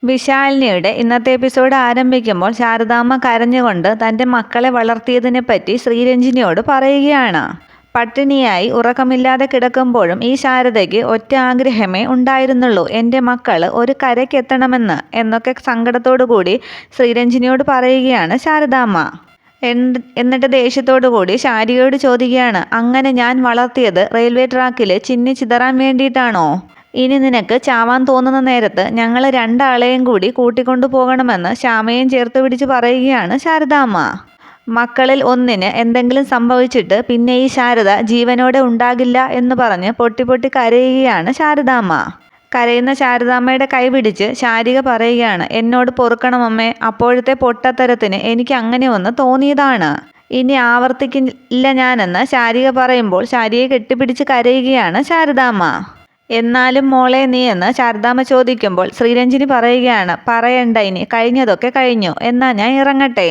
വിശാലിനിയുടെ ഇന്നത്തെ എപ്പിസോഡ് ആരംഭിക്കുമ്പോൾ ശാരദാമ്മ കരഞ്ഞുകൊണ്ട് തൻ്റെ മക്കളെ വളർത്തിയതിനെപ്പറ്റി ശ്രീരഞ്ജിനിയോട് പറയുകയാണ്. പട്ടിണിയായി ഉറക്കമില്ലാതെ കിടക്കുമ്പോഴും ഈ ശാരദയ്ക്ക് ഒറ്റ ആഗ്രഹമേ ഉണ്ടായിരുന്നുള്ളൂ, എൻ്റെ മക്കൾ ഒരു കരയ്ക്കെത്തണമെന്ന് എന്നൊക്കെ സങ്കടത്തോടു കൂടി ശ്രീരഞ്ജിനിയോട് പറയുകയാണ് ശാരദാമ്മ. എന്നിട്ട് ദേഷ്യത്തോടു കൂടി ശാരികയോട് ചോദിക്കുകയാണ്, അങ്ങനെ ഞാൻ വളർത്തിയത് റെയിൽവേ ട്രാക്കിൽ ചിന്നി ചിതറാൻ വേണ്ടിയിട്ടാണോ? ഇനി നിനക്ക് ചാവാൻ തോന്നുന്ന നേരത്ത് ഞങ്ങൾ രണ്ടാളെയും കൂടി കൂട്ടിക്കൊണ്ടു പോകണമെന്ന് ശ്യാമയും ചേർത്ത് പിടിച്ച് പറയുകയാണ് ശാരദാമ്മ. മക്കളിൽ ഒന്നിന് എന്തെങ്കിലും സംഭവിച്ചിട്ട് പിന്നെ ഈ ശാരദ ജീവനോടെ ഉണ്ടാകില്ല എന്ന് പറഞ്ഞ് പൊട്ടി പൊട്ടി കരയുകയാണ് ശാരദാമ്മ. കരയുന്ന ശാരദാമ്മയുടെ കൈ പിടിച്ച് ശാരിക പറയുകയാണ്, എന്നോട് പൊറുക്കണമമ്മേ, അപ്പോഴത്തെ പൊട്ടത്തരത്തിന് എനിക്ക് അങ്ങനെ ഒന്ന് തോന്നിയതാണ്, ഇനി ആവർത്തിക്കില്ല ഞാനെന്ന് ശാരിക പറയുമ്പോൾ ശാരികയെ കെട്ടിപ്പിടിച്ച് കരയുകയാണ് ശാരദാമ്മ. എന്നാലും മോളെ നീ എന്ന് ശാരദാമ്മ ചോദിക്കുമ്പോൾ ശ്രീരഞ്ജിനി പറയുകയാണ്, പറയണ്ട, ഇനി കഴിഞ്ഞതൊക്കെ കഴിഞ്ഞു, എന്നാ ഞാൻ ഇറങ്ങട്ടെ.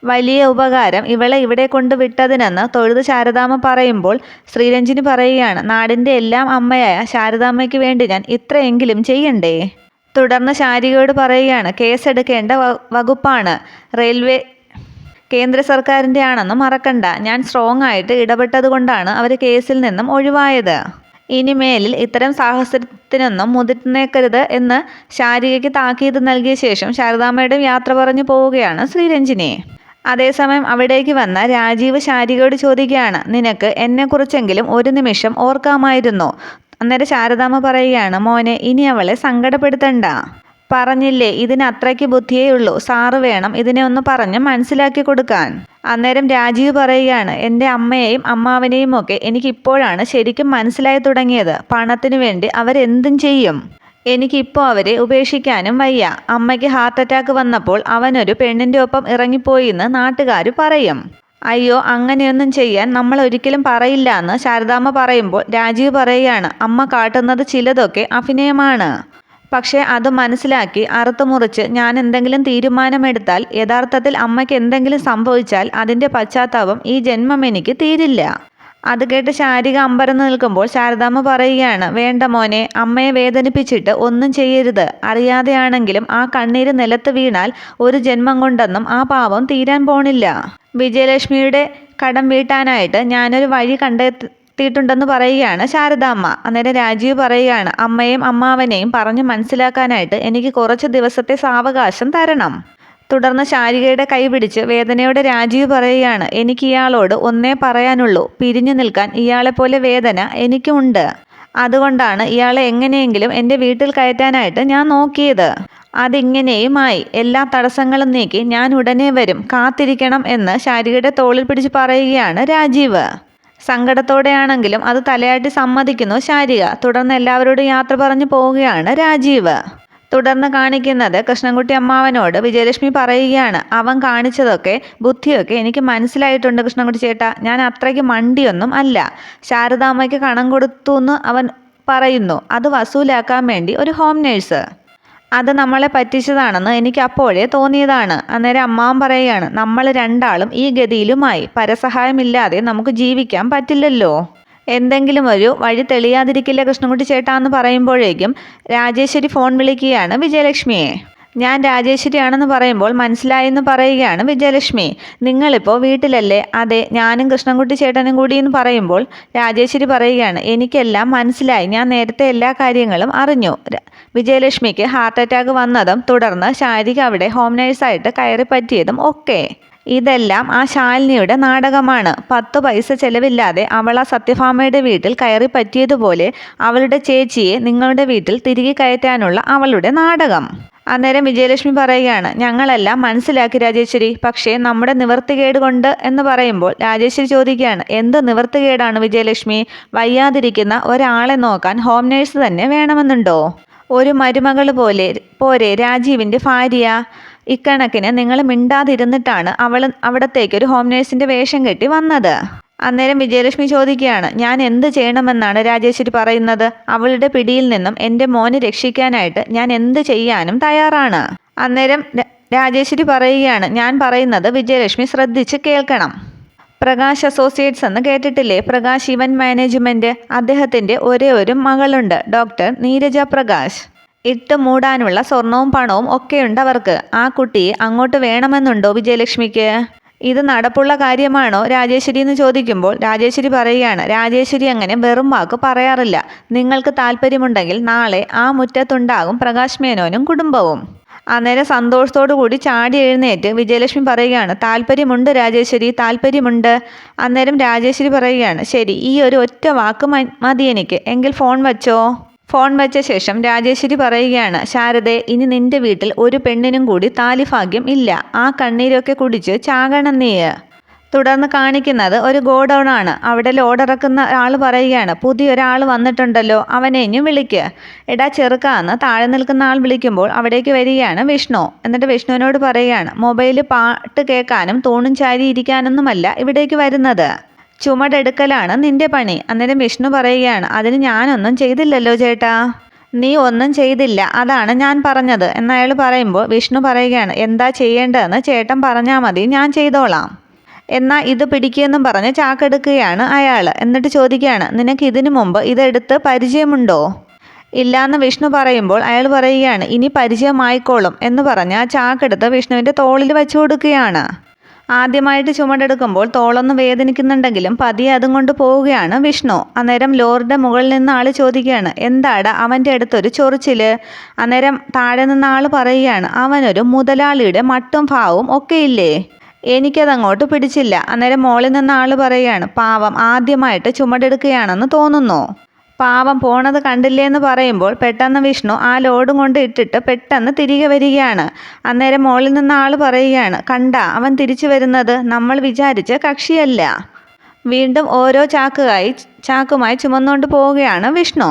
വലിയ ഉപകാരം ഇവളെ ഇവിടെ കൊണ്ടുവിട്ടതിനെന്ന് തൊഴുത് ശാരദാമ്മ പറയുമ്പോൾ ശ്രീരഞ്ജിനി പറയുകയാണ്, നാടിൻ്റെ എല്ലാം അമ്മയായ ശാരദാമ്മയ്ക്ക് വേണ്ടി ഞാൻ ഇത്രയെങ്കിലും ചെയ്യണ്ടേ? തുടർന്ന് ശാരികയോട് പറയുകയാണ്, കേസെടുക്കേണ്ട വകുപ്പാണ് റെയിൽവേ കേന്ദ്ര സർക്കാരിൻ്റെ ആണെന്ന് മറക്കണ്ട, ഞാൻ സ്ട്രോങ് ആയിട്ട് ഇടപെട്ടത് കൊണ്ടാണ് അവർ കേസിൽ നിന്നും ഒഴിവായത്. ഇനിമേലിൽ ഇത്തരം സാഹസത്തിനൊന്നും മുതിർന്നേക്കരുത് എന്ന് ശാരികയ്ക്ക് താക്കീത് നൽകിയ ശേഷം ശാരദാമ്മയുടെ യാത്ര പറഞ്ഞു പോവുകയാണ് ശ്രീരഞ്ജിനി. അതേസമയം അവിടേക്ക് വന്ന രാജീവ് ശാരികയോട് ചോദിക്കുകയാണ്, നിനക്ക് എന്നെക്കുറിച്ചെങ്കിലും ഒരു നിമിഷം ഓർക്കാമായിരുന്നു? അന്നേരം ശാരദാമ്മ പറയുകയാണ്, മോനെ, ഇനി അവളെ സങ്കടപ്പെടുത്തണ്ട, പറഞ്ഞില്ലേ ഇതിന് അത്രയ്ക്ക് ബുദ്ധിയേ ഉള്ളൂ, സാറ് വേണം ഇതിനെ ഒന്ന് പറഞ്ഞ് മനസ്സിലാക്കി കൊടുക്കാൻ. അന്നേരം രാജീവ് പറയുകയാണ്, എൻ്റെ അമ്മയെയും അമ്മാവനെയും ഒക്കെ എനിക്കിപ്പോഴാണ് ശരിക്കും മനസ്സിലായി തുടങ്ങിയത്. പണത്തിനു വേണ്ടി അവരെന്തും ചെയ്യും. എനിക്കിപ്പോൾ അവരെ ഉപേക്ഷിക്കാനും വയ്യ. അമ്മയ്ക്ക് ഹാർട്ട് അറ്റാക്ക് വന്നപ്പോൾ അവനൊരു പെണ്ണിൻ്റെ ഒപ്പം ഇറങ്ങിപ്പോയി എന്ന് നാട്ടുകാർ പറയും. അയ്യോ, അങ്ങനെയൊന്നും ചെയ്യാൻ നമ്മൾ ഒരിക്കലും പറയില്ല എന്ന് ശാരദാമ്മ പറയുമ്പോൾ രാജീവ് പറയുകയാണ്, അമ്മ കാട്ടുന്നത് ചിലതൊക്കെ അഭിനയമാണ്. പക്ഷേ അത് മനസ്സിലാക്കി അറുത്ത് മുറിച്ച് ഞാൻ എന്തെങ്കിലും തീരുമാനമെടുത്താൽ യഥാർത്ഥത്തിൽ അമ്മയ്ക്ക് എന്തെങ്കിലും സംഭവിച്ചാൽ അതിൻ്റെ പശ്ചാത്താപം ഈ ജന്മം എനിക്ക് തീരില്ല. അത് കേട്ട് ശാരിക അമ്പരന്ന് നിൽക്കുമ്പോൾ ശാരദാമ്മ പറയുകയാണ്, വേണ്ട മോനെ, അമ്മയെ വേദനിപ്പിച്ചിട്ട് ഒന്നും ചെയ്യരുത്. അറിയാതെയാണെങ്കിലും ആ കണ്ണീര് നിലത്ത് വീണാൽ ഒരു ജന്മം കൊണ്ടൊന്നും ആ പാവം തീരാൻ പോണില്ല. വിജയലക്ഷ്മിയുടെ കടം വീട്ടാനായിട്ട് ഞാനൊരു വഴി ണ്ടെന്ന് പറയുകയാണ് ശാരദാമ്മ. അന്നേരം രാജീവ് പറയുകയാണ്, അമ്മയും അമ്മാവനെയും പറഞ്ഞു മനസ്സിലാക്കാനായിട്ട് എനിക്ക് കുറച്ച് ദിവസത്തെ സാവകാശം തരണം. തുടർന്ന് ശാരികയുടെ കൈ പിടിച്ച് വേദനയോടെ രാജീവ് പറയുകയാണ്, എനിക്ക് ഇയാളോട് ഒന്നേ പറയാനുള്ളൂ, പിരിഞ്ഞു നിൽക്കാൻ ഇയാളെപ്പോലെ വേദന എനിക്കുമുണ്ട്. അതുകൊണ്ടാണ് ഇയാളെ എങ്ങനെയെങ്കിലും എൻ്റെ വീട്ടിൽ കയറ്റാനായിട്ട് ഞാൻ നോക്കിയത്. അതിങ്ങനെയുമായി എല്ലാ തടസ്സങ്ങളും നീക്കി ഞാൻ ഉടനെ വരും, കാത്തിരിക്കണം എന്ന് ശാരികയുടെ തോളിൽ പിടിച്ച് പറയുകയാണ് രാജീവ്. സങ്കടത്തോടെയാണെങ്കിലും അത് തലയാട്ടി സമ്മതിക്കുന്നു ശാരിക. തുടർന്ന് എല്ലാവരോടും യാത്ര പറഞ്ഞു പോവുകയാണ് രാജീവ്. തുടർന്ന് കാണിക്കുന്നത് കൃഷ്ണൻകുട്ടി അമ്മാവനോട് വിജയലക്ഷ്മി പറയുകയാണ്, അവൻ കാണിച്ചതൊക്കെ ബുദ്ധിയൊക്കെ എനിക്ക് മനസ്സിലായിട്ടുണ്ട് കൃഷ്ണൻകുട്ടി ചേട്ടാ, ഞാൻ അത്രയ്ക്ക് മണ്ടിയൊന്നും അല്ല. ശാരദാമ്മയ്ക്ക് കണം കൊടുത്തു എന്ന് അവൻ പറയുന്നു, അത് വസൂലാക്കാൻ വേണ്ടി ഒരു ഹോം നേഴ്സ്, അത് നമ്മളെ പറ്റിച്ചതാണെന്ന് എനിക്ക് അപ്പോഴേ തോന്നിയതാണ്. അന്നേരം അമ്മാവൻ പറയുകയാണ്, നമ്മൾ രണ്ടാളും ഈ ഗതിയിലുമായി, പരസഹായമില്ലാതെ നമുക്ക് ജീവിക്കാൻ പറ്റില്ലല്ലോ, എന്തെങ്കിലും ഒരു വഴി തെളിയാതിരിക്കില്ല കൃഷ്ണൻകുട്ടി ചേട്ടാന്ന് പറയുമ്പോഴേക്കും രാജേശ്വരി ഫോൺ വിളിക്കുകയാണ് വിജയലക്ഷ്മിയെ. ഞാൻ രാജേശ്വരിയാണെന്ന് പറയുമ്പോൾ മനസ്സിലായെന്ന് പറയുകയാണ് വിജയലക്ഷ്മി. നിങ്ങളിപ്പോൾ വീട്ടിലല്ലേ? അതെ, ഞാനും കൃഷ്ണൻകുട്ടി ചേട്ടനും കൂടി എന്ന് പറയുമ്പോൾ രാജേശ്വരി പറയുകയാണ്, എനിക്കെല്ലാം മനസ്സിലായി, ഞാൻ നേരത്തെ എല്ലാ കാര്യങ്ങളും അറിഞ്ഞു. വിജയലക്ഷ്മിക്ക് ഹാർട്ട് അറ്റാക്ക് വന്നതും തുടർന്ന് ശാരിക അവിടെ ഹോം നേഴ്സായിട്ട് കയറി പറ്റിയതും ഒക്കെ ഇതെല്ലാം ആ ശാലിനിയുടെ നാടകമാണ്. 10 പൈസ ചെലവില്ലാതെ അവൾ ആ സത്യഭാമയുടെ വീട്ടിൽ കയറി പറ്റിയതുപോലെ അവളുടെ ചേച്ചിയെ നിങ്ങളുടെ വീട്ടിൽ തിരികെ കയറ്റാനുള്ള അവളുടെ നാടകം. അന്നേരം വിജയലക്ഷ്മി പറയുകയാണ്, ഞങ്ങളെല്ലാം മനസ്സിലാക്കി രാജേശ്വരി, പക്ഷേ നമ്മുടെ നിവർത്തികേട് കൊണ്ട് എന്ന് പറയുമ്പോൾ രാജേശ്വരി ചോദിക്കുകയാണ്, എന്ത് നിവർത്തികേടാണ് വിജയലക്ഷ്മി? വയ്യാതിരിക്കുന്ന ഒരാളെ നോക്കാൻ ഹോം നേഴ്സ് തന്നെ വേണമെന്നുണ്ടോ? ഒരു മരുമകൾ പോരെ രാജീവിൻ്റെ ഭാര്യ. ഇക്കണക്കിന് നിങ്ങൾ മിണ്ടാതിരുന്നിട്ടാണ് അവൾ അവിടത്തേക്കൊരു ഹോം നേഴ്സിൻ്റെ വേഷം കെട്ടി വന്നത്. അന്നേരം വിജയലക്ഷ്മി ചോദിക്കുകയാണ്, ഞാൻ എന്ത് ചെയ്യണമെന്നാണ് രാജേശ്വരി പറയുന്നത്? അവളുടെ പിടിയിൽ നിന്നും എൻ്റെ മോനെ രക്ഷിക്കാനായിട്ട് ഞാൻ എന്ത് ചെയ്യാനും തയ്യാറാണ്. അന്നേരം രാജേശ്വരി പറയുകയാണ്, ഞാൻ പറയുന്നത് വിജയലക്ഷ്മി ശ്രദ്ധിച്ച് കേൾക്കണം. പ്രകാശ് അസോസിയേറ്റ്സ് എന്ന് കേട്ടിട്ടില്ലേ? Prakash event management. അദ്ദേഹത്തിൻ്റെ ഒരേ ഒരു മകളുണ്ട്, ഡോക്ടർ നീരജ പ്രകാശ്. ഇട്ട് മൂടാനുള്ള സ്വർണവും പണവും ഒക്കെയുണ്ട് അവർക്ക്. ആ കുട്ടിയെ അങ്ങോട്ട് വേണമെന്നുണ്ടോ വിജയലക്ഷ്മിക്ക്? ഇത് നടപ്പുള്ള കാര്യമാണോ രാജേശ്വരി എന്ന് ചോദിക്കുമ്പോൾ രാജേശ്വരി പറയുകയാണ്, രാജേശ്വരി അങ്ങനെ വെറും വാക്ക് പറയാറില്ല. നിങ്ങൾക്ക് താല്പര്യമുണ്ടെങ്കിൽ നാളെ ആ മുറ്റത്തുണ്ടാകും പ്രകാശ് മേനോനും കുടുംബവും. അന്നേരം സന്തോഷത്തോടു കൂടി ചാടി എഴുന്നേറ്റ് വിജയലക്ഷ്മി പറയുകയാണ്, താല്പര്യമുണ്ട് രാജേശ്വരി, താല്പര്യമുണ്ട്. അന്നേരം രാജേശ്വരി പറയുകയാണ്, ശരി, ഈ ഒരു ഒറ്റ വാക്ക് മതി എനിക്ക്, എങ്കിൽ ഫോൺ വച്ചോ. ഫോൺ വെച്ച ശേഷം രാജേശ്വരി പറയുകയാണ്, ശാരദേ, ഇനി നിന്റെ വീട്ടിൽ ഒരു പെണ്ണിനും കൂടി താലിഭാഗ്യം ഇല്ല. ആ കണ്ണീരൊക്കെ കുടിച്ച് ചാകണം നീ. തുടർന്ന് കാണിക്കുന്നത് ഒരു ഗോഡൗൺ ആണ്. അവിടെ ലോഡിറക്കുന്ന ആൾ പറയുകയാണ്, പുതിയൊരാൾ വന്നിട്ടുണ്ടല്ലോ, അവനെ ഇനി വിളിക്ക്. എടാ ചെറുക്കാന്ന് താഴെ നിൽക്കുന്ന ആൾ വിളിക്കുമ്പോൾ അവിടേക്ക് വരികയാണ് വിഷ്ണു. എന്നിട്ട് വിഷ്ണുവിനോട് പറയുകയാണ്, മൊബൈലിൽ പാട്ട് കേൾക്കാനും തൂണും ചാരി ഇരിക്കാനൊന്നുമല്ല ഇവിടേക്ക് വരുന്നത്, ചുമടെടുക്കലാണ് നിന്റെ പണി. അന്നേരം വിഷ്ണു പറയുകയാണ്, അതിന് ഞാനൊന്നും ചെയ്തില്ലല്ലോ ചേട്ടാ. നീ ഒന്നും ചെയ്തില്ല, അതാണ് ഞാൻ പറഞ്ഞത് എന്നയാൾ പറയുമ്പോൾ വിഷ്ണു പറയുകയാണ്, എന്താ ചെയ്യേണ്ടതെന്ന് ചേട്ടൻ പറഞ്ഞാൽ മതി, ഞാൻ ചെയ്തോളാം. എന്നാൽ ഇത് പിടിക്കുമെന്നും പറഞ്ഞ് ചാക്കെടുക്കുകയാണ് അയാൾ. എന്നിട്ട് ചോദിക്കുകയാണ്, നിനക്ക് ഇതിനു മുമ്പ് ഇതെടുത്ത് പരിചയമുണ്ടോ? ഇല്ലാന്ന് വിഷ്ണു പറയുമ്പോൾ അയാൾ പറയുകയാണ്, ഇനി പരിചയമായിക്കോളും എന്ന് പറഞ്ഞ് ആ ചാക്കെടുത്ത് വിഷ്ണുവിൻ്റെ തോളിൽ വെച്ചു കൊടുക്കുകയാണ്. ആദ്യമായിട്ട് ചുമടെടുക്കുമ്പോൾ തോളൊന്ന് വേദനിക്കുന്നുണ്ടെങ്കിലും പതിയെ അതും കൊണ്ട് പോവുകയാണ് വിഷ്ണു. അന്നേരം ലോറിയുടെ മുകളിൽ നിന്ന് ആൾ ചോദിക്കുകയാണ്, എന്താടാ അവൻ്റെ അടുത്തൊരു ചൊറിച്ചിൽ? അന്നേരം താഴെ നിന്ന് ആൾ പറയുകയാണ്, അവനൊരു മുതലാളിയുടെ മട്ടും ഭാവവും ഒക്കെ ഇല്ലേ, എനിക്കതങ്ങോട്ട് പിടിച്ചില്ല. അന്നേരം മോളിൽ നിന്ന് ആൾ പറയുകയാണ്, പാവം ആദ്യമായിട്ട് ചുമടെടുക്കുകയാണെന്ന് തോന്നുന്നു, പാവം പോണത് കണ്ടില്ലേ എന്ന് പറയുമ്പോൾ പെട്ടെന്ന് വിഷ്ണു ആ ലോഡും കൊണ്ട് ഇട്ടിട്ട് പെട്ടെന്ന് തിരികെ വരികയാണ്. അന്നേരം മോളിൽ നിന്ന് ആൾ പറയുകയാണ്, കണ്ട അവൻ തിരിച്ചു വരുന്നത്, നമ്മൾ വിചാരിച്ച കക്ഷിയല്ല. വീണ്ടും ഓരോ ചാക്കുമായി ചുമന്നുകൊണ്ട് പോവുകയാണ് വിഷ്ണു.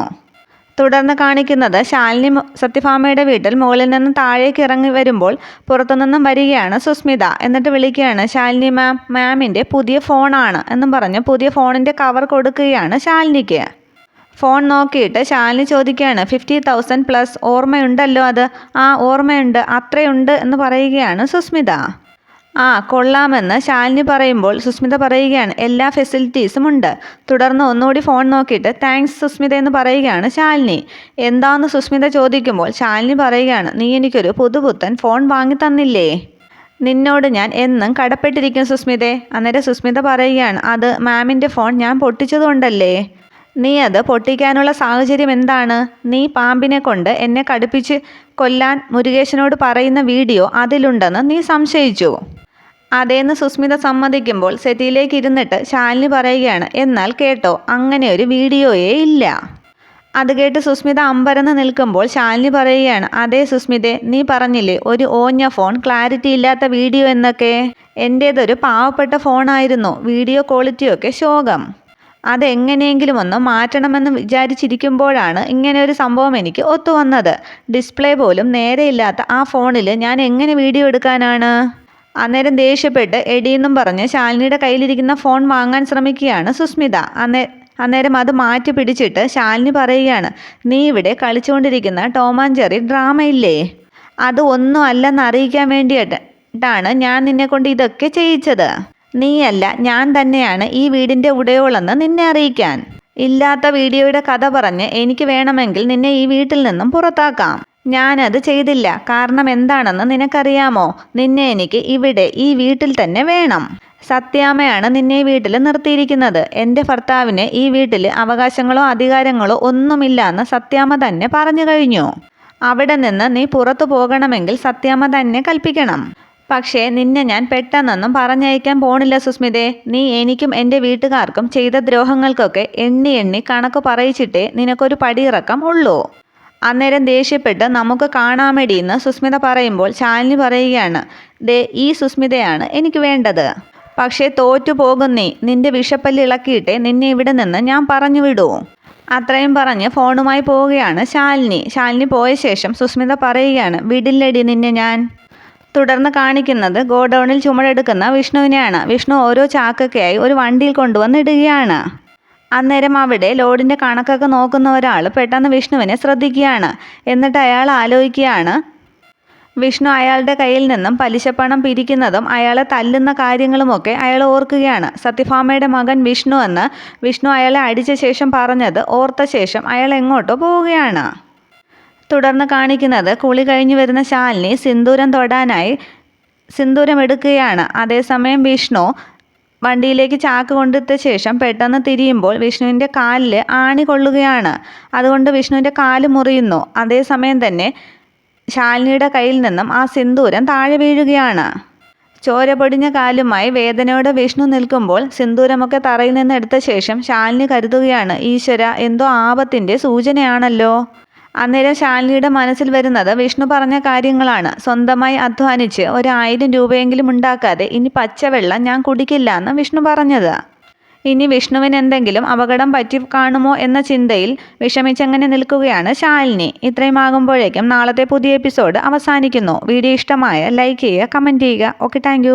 തുടർന്ന് കാണിക്കുന്നത് ശാലിനി സത്യഭാമയുടെ വീട്ടിൽ മുകളിൽ നിന്ന് താഴേക്ക് ഇറങ്ങി വരുമ്പോൾ പുറത്തുനിന്നും വരികയാണ് സുസ്മിത. എന്നിട്ട് വിളിക്കുകയാണ്, ശാലിനി മാമിൻ്റെ പുതിയ ഫോണാണ് എന്നും പറഞ്ഞ് പുതിയ ഫോണിൻ്റെ കവർ കൊടുക്കുകയാണ് ശാലിനിക്ക്. ഫോൺ നോക്കിയിട്ട് ശാലിനി ചോദിക്കുകയാണ്, 50,000 പ്ലസ് ഓർമ്മയുണ്ടല്ലോ അത്? ആ ഓർമ്മയുണ്ട്, അത്രയുണ്ട് എന്ന് പറയുകയാണ് സുസ്മിത. ആ കൊള്ളാമെന്ന് ശാലിനി പറയുമ്പോൾ സുസ്മിത പറയുകയാണ്, എല്ലാ ഫെസിലിറ്റീസും ഉണ്ട്. തുടർന്ന് ഒന്നുകൂടി ഫോൺ നോക്കിയിട്ട് താങ്ക്സ് സുസ്മിത എന്ന് പറയുകയാണ് ശാലിനി. എന്താന്ന് സുസ്മിത ചോദിക്കുമ്പോൾ ശാലിനി പറയുകയാണ്, നീ എനിക്കൊരു പുതുപുത്തൻ ഫോൺ വാങ്ങി തന്നില്ലേ, നിന്നോട് ഞാൻ എന്നും കടപ്പെട്ടിരിക്കും സുസ്മിതേ. അന്നേരം സുസ്മിത പറയുകയാണ്, അത് മാമിൻ്റെ ഫോൺ ഞാൻ പൊട്ടിച്ചതുകൊണ്ടല്ലേ. നീ അത് പൊട്ടിക്കാനുള്ള സാഹചര്യം എന്താണ്? നീ പാമ്പിനെ കൊണ്ട് എന്നെ കടുപ്പിച്ച് കൊല്ലാൻ മുരുകേശനോട് പറയുന്ന വീഡിയോ അതിലുണ്ടെന്ന് നീ സംശയിച്ചു. അതേന്ന് സുസ്മിത സമ്മതിക്കുമ്പോൾ സെറ്റിയിലേക്ക് ഇരുന്നിട്ട് ശാലിനി പറയുകയാണ്, എന്നാൽ കേട്ടോ, അങ്ങനെ ഒരു വീഡിയോയേ ഇല്ല. അത് കേട്ട് സുസ്മിത അമ്പരന്ന് നിൽക്കുമ്പോൾ ശാലിനി പറയുകയാണ്, അതേ സുസ്മിതേ, നീ പറഞ്ഞില്ലേ ഒരു ഓഞ്ഞ ഫോൺ, ക്ലാരിറ്റി ഇല്ലാത്ത വീഡിയോ എന്നൊക്കെ. എൻ്റേതൊരു പാവപ്പെട്ട ഫോണായിരുന്നു, വീഡിയോ ക്വാളിറ്റിയൊക്കെ ശോകം. അതെങ്ങനെയെങ്കിലും ഒന്ന് മാറ്റണമെന്ന് വിചാരിച്ചിരിക്കുമ്പോഴാണ് ഇങ്ങനെ ഒരു സംഭവം എനിക്ക് ഒത്തുവന്നത്. ഡിസ്പ്ലേ പോലും നേരെയില്ലാത്ത ആ ഫോണിൽ ഞാൻ എങ്ങനെ വീഡിയോ എടുക്കാനാണ്? അന്നേരം ദേഷ്യപ്പെട്ട് എടിയെന്നും പറഞ്ഞ് ശാലിനിയുടെ കയ്യിലിരിക്കുന്ന ഫോൺ വാങ്ങാൻ ശ്രമിക്കുകയാണ് സുസ്മിത. അന്നേരം അത് മാറ്റി പിടിച്ചിട്ട് ശാലിനി പറയുകയാണ്, നീ ഇവിടെ കളിച്ചുകൊണ്ടിരിക്കുന്ന ടോം ആൻഡ് ജെറി ഡ്രാമയില്ലേ, അത് ഒന്നും അല്ലെന്ന് അറിയിക്കാൻ വേണ്ടിയിട്ടാണ് ഞാൻ നിന്നെ കൊണ്ട് ഇതൊക്കെ ചെയ്യിച്ചത്. നീയല്ല, ഞാൻ തന്നെയാണ് ഈ വീടിൻ്റെ ഉടയോളെന്ന് നിന്നെ അറിയിക്കാൻ. ഇല്ലാത്ത വീഡിയോയുടെ കഥ പറഞ്ഞ് എനിക്ക് വേണമെങ്കിൽ നിന്നെ ഈ വീട്ടിൽ നിന്നും പുറത്താക്കാം. ഞാനത് ചെയ്തില്ല. കാരണം എന്താണെന്ന് നിനക്കറിയാമോ? നിന്നെ എനിക്ക് ഇവിടെ ഈ വീട്ടിൽ തന്നെ വേണം. സത്യാമ്മയാണ് നിന്നെ ഈ വീട്ടിൽ നിർത്തിയിരിക്കുന്നത്. എൻ്റെ ഭർത്താവിന് ഈ വീട്ടിൽ അവകാശങ്ങളോ അധികാരങ്ങളോ ഒന്നുമില്ല സത്യാമ്മ തന്നെ പറഞ്ഞു കഴിഞ്ഞു. അവിടെ നിന്ന് നീ പുറത്തു പോകണമെങ്കിൽ സത്യാമ്മ തന്നെ കൽപ്പിക്കണം. പക്ഷേ നിന്നെ ഞാൻ പെട്ടെന്നൊന്നും പറഞ്ഞയക്കാൻ പോണില്ല സുസ്മിതേ. നീ എനിക്കും എൻ്റെ വീട്ടുകാർക്കും ചെയ്ത ദ്രോഹങ്ങൾക്കൊക്കെ എണ്ണി എണ്ണി കണക്ക് പറയിച്ചിട്ടേ നിനക്കൊരു പടിയിറക്കം ഉള്ളൂ. അന്നേരം ദേഷ്യപ്പെട്ട് നമുക്ക് കാണാമെടിയെന്ന് സുസ്മിത പറയുമ്പോൾ ശാലിനി പറയുകയാണ്, ദേ ഈ സുസ്മിതയാണ് എനിക്ക് വേണ്ടത്. പക്ഷേ തോറ്റു പോകും നീ. നിന്റെ വിഷപ്പല്ല് ഇളക്കിയിട്ടേ നിന്നെ ഇവിടെ നിന്ന് ഞാൻ പറഞ്ഞു വിടൂ. അത്രയും പറഞ്ഞ് ഫോണുമായി പോവുകയാണ് ശാലിനി. ശാലിനി പോയ ശേഷം സുസ്മിത പറയുകയാണ്, വിടില്ലടി നിന്നെ ഞാൻ. തുടർന്ന് കാണിക്കുന്നത് ഗോഡൗണിൽ ചുമടെടുക്കുന്ന വിഷ്ണുവിനെയാണ്. വിഷ്ണു ഓരോ ചാക്കൊക്കെയായി ഒരു വണ്ടിയിൽ കൊണ്ടുവന്നിടുകയാണ്. അന്നേരം അവിടെ ലോഡിൻ്റെ കണക്കൊക്കെ നോക്കുന്ന ഒരാൾ പെട്ടെന്ന് വിഷ്ണുവിനെ ശ്രദ്ധിക്കുകയാണ്. എന്നിട്ട് അയാൾ ആലോചിക്കുകയാണ്, വിഷ്ണു അയാളുടെ കയ്യിൽ നിന്നും പലിശപ്പണം പിരിക്കുന്നതും അയാളെ തല്ലുന്ന കാര്യങ്ങളുമൊക്കെ അയാൾ ഓർക്കുകയാണ്. സത്യഭാമയുടെ മകൻ വിഷ്ണു എന്ന് വിഷ്ണു അയാളെ അടിച്ച ശേഷം പറഞ്ഞത് ഓർത്ത ശേഷം അയാൾ എങ്ങോട്ടോ പോവുകയാണ്. തുടർന്ന് കാണിക്കുന്നത് കുളി കഴിഞ്ഞു വരുന്ന ശാലിനി സിന്ദൂരം തൊടാനായി സിന്ദൂരം എടുക്കുകയാണ്. അതേസമയം വിഷ്ണു വണ്ടിയിലേക്ക് ചാക്ക് കൊണ്ടിട്ട ശേഷം പെട്ടെന്ന് തിരിയുമ്പോൾ വിഷ്ണുവിൻ്റെ കാലിൽ ആണി കൊള്ളുകയാണ്. അതുകൊണ്ട് വിഷ്ണുവിൻ്റെ കാല് മുറിയുന്നു. അതേസമയം തന്നെ ശാലിനിയുടെ കയ്യിൽ നിന്നും ആ സിന്ദൂരം താഴെ വീഴുകയാണ്. ചോര പൊടിഞ്ഞ കാലുമായി വേദനയോടെ വിഷ്ണു നിൽക്കുമ്പോൾ സിന്ദൂരമൊക്കെ തറയിൽ നിന്ന് എടുത്ത ശേഷം ശാലിനി കരുതുകയാണ്, ഈശ്വര, എന്തോ ആപത്തിൻ്റെ സൂചനയാണല്ലോ. അന്നേരം ശാലിനിയുടെ മനസ്സിൽ വരുന്നത് വിഷ്ണു പറഞ്ഞ കാര്യങ്ങളാണ്. സ്വന്തമായി അധ്വാനിച്ച് 1000 രൂപയെങ്കിലും ഉണ്ടാക്കാതെ ഇനി പച്ചവെള്ളം ഞാൻ കുടിക്കില്ല എന്ന് വിഷ്ണു പറഞ്ഞത്. ഇനി വിഷ്ണുവിന് എന്തെങ്കിലും അപകടം പറ്റി കാണുമോ എന്ന ചിന്തയിൽ വിഷമിച്ചങ്ങനെ നിൽക്കുകയാണ് ശാലിനി. ഇത്രയും ആകുമ്പോഴേക്കും നാളത്തെ പുതിയ എപ്പിസോഡ് അവസാനിക്കുന്നു. വീഡിയോ ഇഷ്ടമായ ലൈക്ക് ചെയ്യുക, കമൻറ്റ് ചെയ്യുക. Okay, thank